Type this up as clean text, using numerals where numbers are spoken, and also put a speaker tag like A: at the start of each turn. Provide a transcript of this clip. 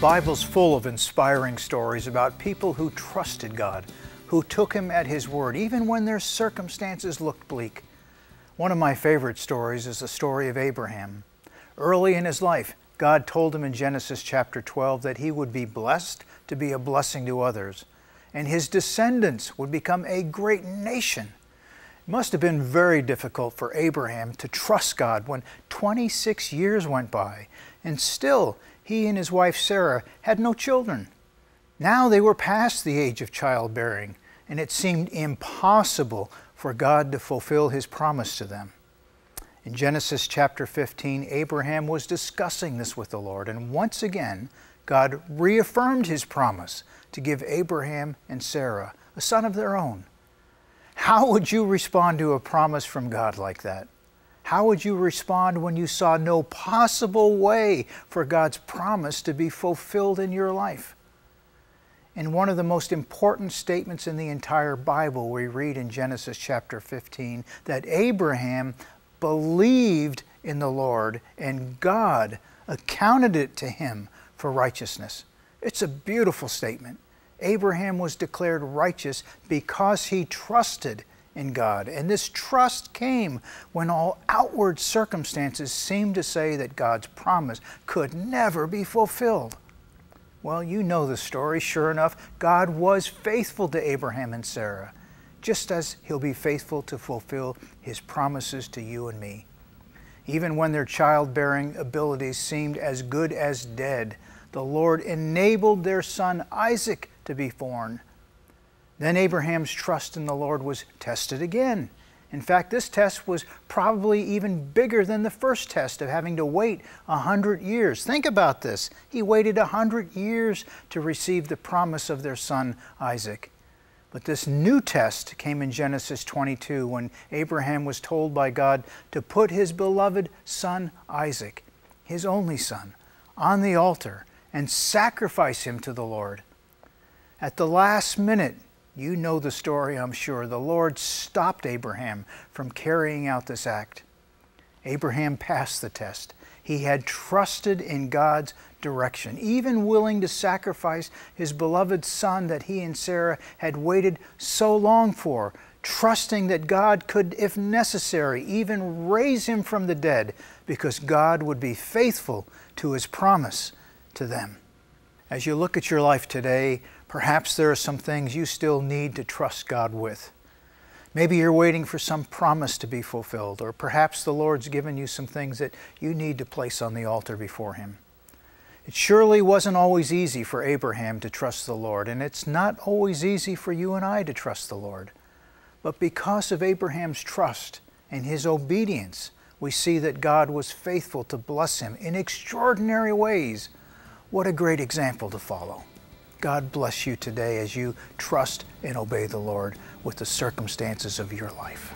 A: Bible's full of inspiring stories about people who trusted God, who took Him at His word, even when their circumstances looked bleak. One of my favorite stories is the story of Abraham. Early in his life, God told him in Genesis chapter 12 that he would be blessed to be a blessing to others, and his descendants would become a great nation. It must have been very difficult for Abraham to trust God when 26 years went by, and still he and his wife Sarah had no children. Now they were past the age of childbearing, and it seemed impossible for God to fulfill His promise to them. In Genesis chapter 15, Abraham was discussing this with the Lord, and once again, God reaffirmed His promise to give Abraham and Sarah a son of their own. How would you respond to a promise from God like that? How would you respond when you saw no possible way for God's promise to be fulfilled in your life? In one of the most important statements in the entire Bible, we read in Genesis chapter 15 that Abraham believed in the Lord and God accounted it to him for righteousness. It's a beautiful statement. Abraham was declared righteous because he trusted in God. And this trust came when all outward circumstances seemed to say that God's promise could never be fulfilled. Well, you know the story. Sure enough, God was faithful to Abraham and Sarah, just as He'll be faithful to fulfill His promises to you and me. Even when their childbearing abilities seemed as good as dead, the Lord enabled their son Isaac to be born. Then Abraham's trust in the Lord was tested again. In fact, this test was probably even bigger than the first test of having to wait 100 years. Think about this. He waited 100 years to receive the promise of their son Isaac. But this new test came in Genesis 22 when Abraham was told by God to put his beloved son Isaac, his only son, on the altar and sacrifice him to the Lord. At the last minute, you know the story, I'm sure, the Lord stopped Abraham from carrying out this act. Abraham passed the test. He had trusted in God's direction, even willing to sacrifice his beloved son that he and Sarah had waited so long for, trusting that God could, if necessary, even raise him from the dead because God would be faithful to His promise to them. As you look at your life today, perhaps there are some things you still need to trust God with. Maybe you're waiting for some promise to be fulfilled, or perhaps the Lord's given you some things that you need to place on the altar before Him. It surely wasn't always easy for Abraham to trust the Lord, and it's not always easy for you and I to trust the Lord. But because of Abraham's trust and his obedience, we see that God was faithful to bless him in extraordinary ways. What a great example to follow. God bless you today as you trust and obey the Lord with the circumstances of your life.